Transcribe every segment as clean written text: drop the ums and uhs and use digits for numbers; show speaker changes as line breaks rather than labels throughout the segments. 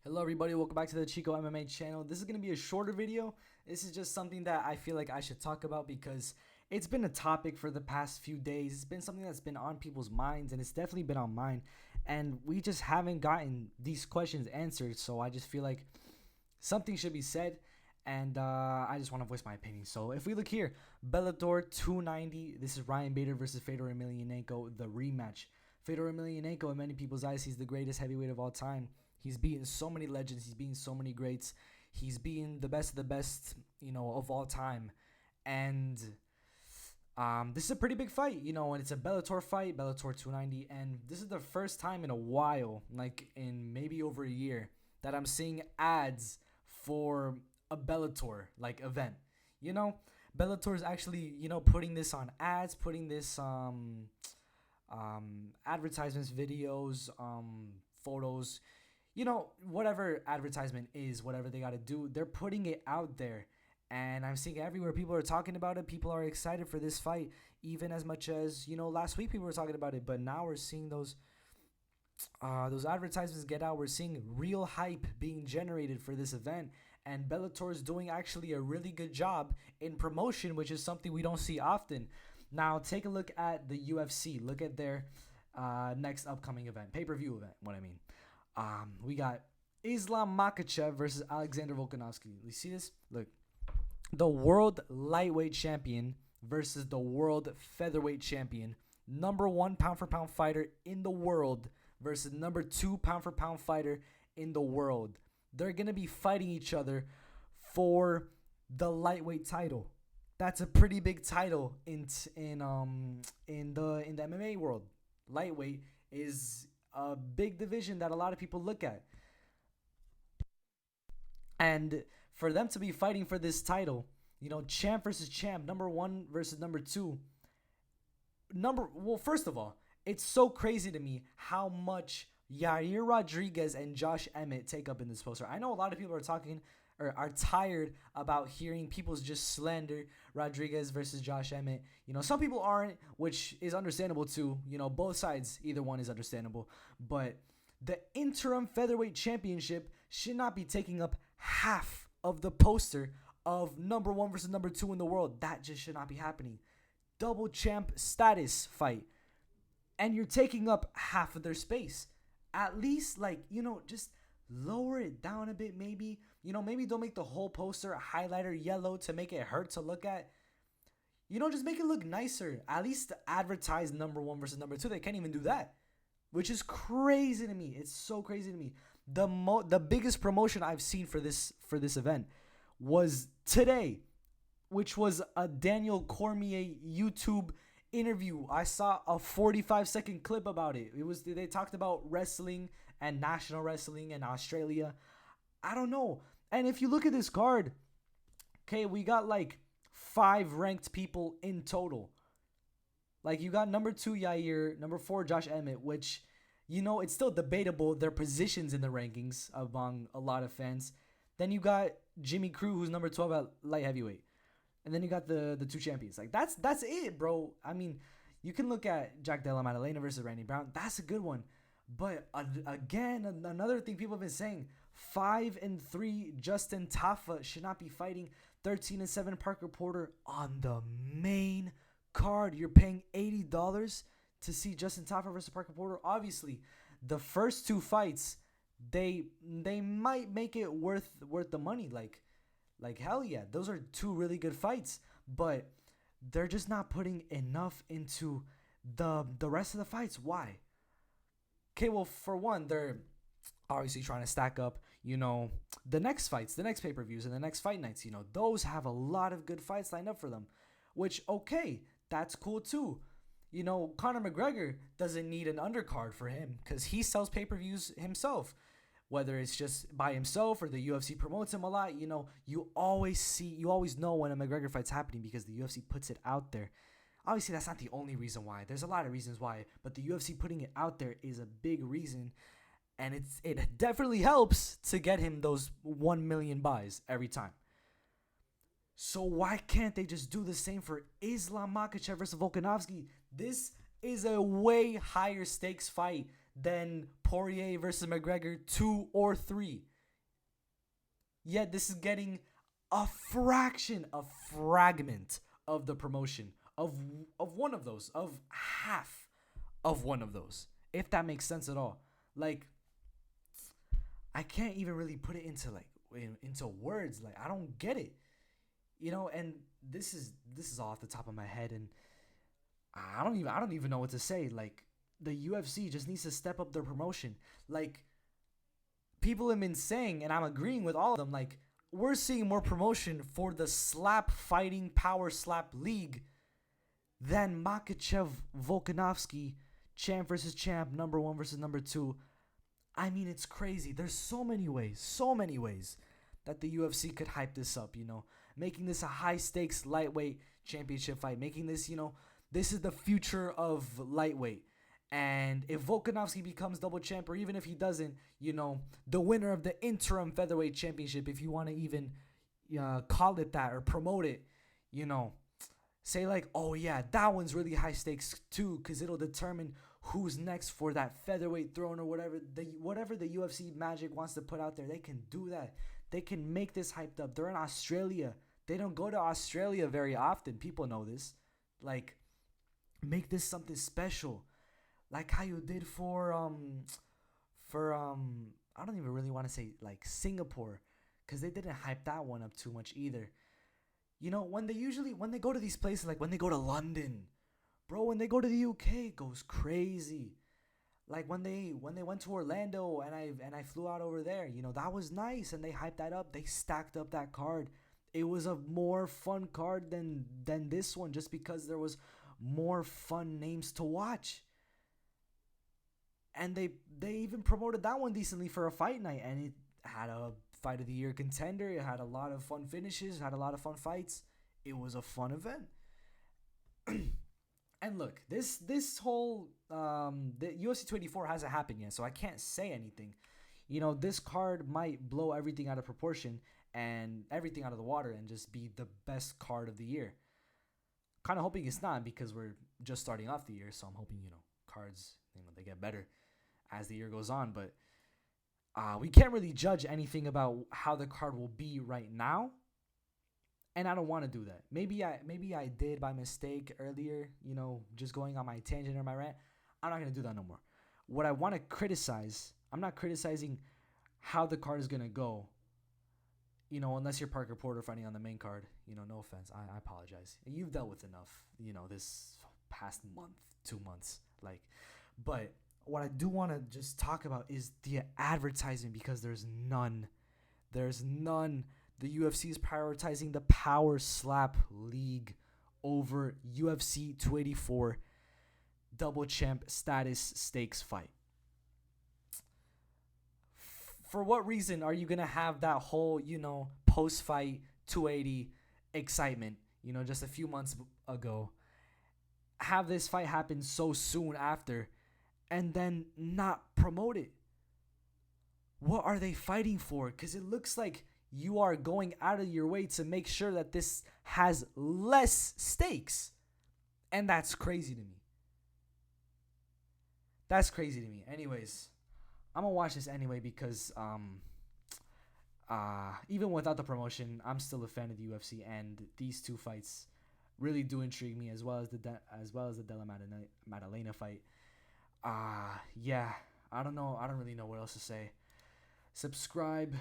Hello everybody, welcome back to the Chico MMA channel. This is going to be a shorter video. This is just something that I feel like I should talk about because it's been a topic for the past few days. It's been something that's been on people's minds and it's definitely been on mine. And we just haven't gotten these questions answered, so I just feel like something should be said. And I just want to voice my opinion. So if we look here, Bellator 290, this is Ryan Bader versus Fedor Emelianenko, the rematch. Fedor Emelianenko, in many people's eyes, he's the greatest heavyweight of all time. He's beaten so many legends. He's beaten so many greats. He's beaten the best of the best, of all time. And this is a pretty big fight, and it's a Bellator fight, Bellator 290. And this is the first time in a while, like in maybe over a year, that I'm seeing ads for a Bellator like event. Bellator is actually, putting this on ads, putting this advertisements, videos, photos, whatever advertisement is, whatever they got to do, they're putting it out there. And I'm seeing everywhere people are talking about it. People are excited for this fight, even as much as, last week people were talking about it. But now we're seeing those advertisements get out. We're seeing real hype being generated for this event. And Bellator is doing actually a really good job in promotion, which is something we don't see often. Now, take a look at the UFC. Look at their next upcoming event, pay-per-view event, what I mean. We got Islam Makhachev versus Alexander Volkanovski. You see this? Look. The world lightweight champion versus the world featherweight champion. Number 1 pound-for-pound fighter in the world versus number 2 pound-for-pound fighter in the world. They're going to be fighting each other for the lightweight title. That's a pretty big title in the MMA world. Lightweight is a big division that a lot of people look at. And for them to be fighting for this title, champ versus champ, number 1 versus number 2. First of all, it's so crazy to me how much Yair Rodriguez and Josh Emmett take up in this poster. I know a lot of people are tired about hearing people just slander Rodriguez versus Josh Emmett. Some people aren't, which is understandable too. Both sides, either one is understandable. But the interim featherweight championship should not be taking up half of the poster of number 1 versus number 2 in the world. That just should not be happening. Double champ status fight. And you're taking up half of their space. At least, just lower it down a bit, maybe. Maybe don't make the whole poster a highlighter yellow to make it hurt to look at. Just make it look nicer. At least advertise number 1 versus number 2. They can't even do that, which is crazy to me. It's so crazy to me. The biggest promotion I've seen for this event was today, which was a Daniel Cormier YouTube interview. I saw a 45-second clip about it. They talked about wrestling and national wrestling in Australia. I don't know. And if you look at this card, okay, we got 5 ranked people in total. You got number 2 Yair, number 4 Josh Emmett, which it's still debatable their positions in the rankings among a lot of fans. Then you got Jimmy Crute, who's number 12 at light heavyweight. And then you got the 2 champions. That's it, bro. I mean, you can look at Jack Della Maddalena versus Randy Brown. That's a good one. But again, another thing people have been saying, 5-3 Justin Tafa should not be fighting 13-7 Parker Porter on the main card. You're paying $80 to see Justin Tafa versus Parker Porter. Obviously, the first 2 fights, they might make it worth the money. Like hell yeah, those are 2 really good fights, but they're just not putting enough into the rest of the fights. Why? Okay, well, for one, they're obviously trying to stack up, the next fights, the next pay-per-views, and the next fight nights. Those have a lot of good fights lined up for them, which, okay, that's cool too. Conor McGregor doesn't need an undercard for him because he sells pay-per-views himself. Whether it's just by himself or the UFC promotes him a lot, you always know when a McGregor fight's happening because the UFC puts it out there. Obviously, that's not the only reason why. There's a lot of reasons why, but the UFC putting it out there is a big reason, and it definitely helps to get him those 1 million buys every time. So why can't they just do the same for Islam Makhachev versus Volkanovski? This is a way higher stakes fight than Poirier versus McGregor 2 or 3. Yet this is getting a fraction, a fragment of the promotion of one of those, of half of one of those, if that makes sense at all. Like, I can't even really put it into like into words. Like, I don't get it, And this is all off the top of my head, and I don't even know what to say. Like, the UFC just needs to step up their promotion. Like, people have been saying, and I'm agreeing with all of them. Like, we're seeing more promotion for the slap fighting power slap league than Makachev Volkanovski, champ versus champ, number one versus number two. I mean, it's crazy. There's so many ways that the UFC could hype this up, making this a high stakes lightweight championship fight, making this, this is the future of lightweight. And if Volkanovski becomes double champ, or even if he doesn't, the winner of the interim featherweight championship, if you want to even call it that or promote it, say like, oh yeah, that one's really high stakes too, because it'll determine who's next for that featherweight throne, or whatever the UFC magic wants to put out there. They can do that. They can make this hyped up. They're in Australia. They don't go to Australia very often. People know this. Like, make this something special, like how you did for I don't even really want to say like Singapore, because they didn't hype that one up too much either. When they go to these places, like when they go to London, bro, when they go to the UK, it goes crazy. Like when they went to Orlando, and I flew out over there, that was nice, and they hyped that up. They stacked up that card. It was a more fun card than this one, just because there was more fun names to watch. And they even promoted that one decently for a fight night, and it had a fight of the year contender. It had a lot of fun finishes, had a lot of fun fights. It was a fun event. And look, this whole the UFC 24 hasn't happened yet, so I can't say anything. This card might blow everything out of proportion and everything out of the water and just be the best card of the year. Kind of hoping it's not, because we're just starting off the year, so I'm hoping cards they get better as the year goes on. But we can't really judge anything about how the card will be right now, and I don't want to do that. Maybe I did by mistake earlier, just going on my tangent or my rant. I'm not gonna do that no more. What I want to criticize, I'm not criticizing how the card is gonna go. Unless you're Parker Porter fighting on the main card, no offense, I apologize. You've dealt with enough, this past month, 2 months, like. But what I do want to just talk about is the advertising, because there's none. There's none. The UFC is prioritizing the Power Slap League over UFC 284 double champ status stakes fight. For what reason are you going to have that whole, post-fight 280 excitement, just a few months ago? Have this fight happen so soon after, and then not promote it? What are they fighting for? Because it looks like you are going out of your way to make sure that this has less stakes. And that's crazy to me. Anyways, I'm going to watch this anyway, because even without the promotion, I'm still a fan of the UFC, and these two fights really do intrigue me, as well as the Della Maddalena fight. Yeah, I don't know. I don't really know what else to say. Subscribe,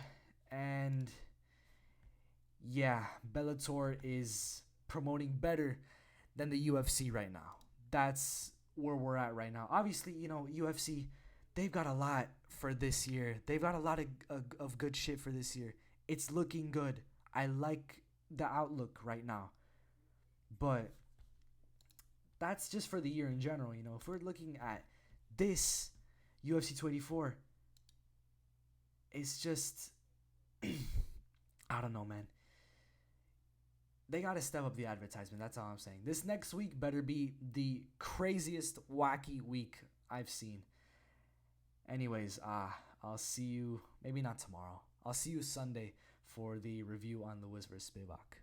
and yeah, Bellator is promoting better than the UFC right now. That's where we're at right now. Obviously, UFC, they've got a lot for this year. They've got a lot of good shit for this year. It's looking good. I like the outlook right now. But that's just for the year in general, If we're looking at this UFC 24, it's just I don't know, man. They got to step up the advertisement. That's all I'm saying. This next week better be the craziest wacky week I've seen. Anyways, I'll see you, maybe not tomorrow. I'll see you Sunday for the review on Lewis vs. Spivak.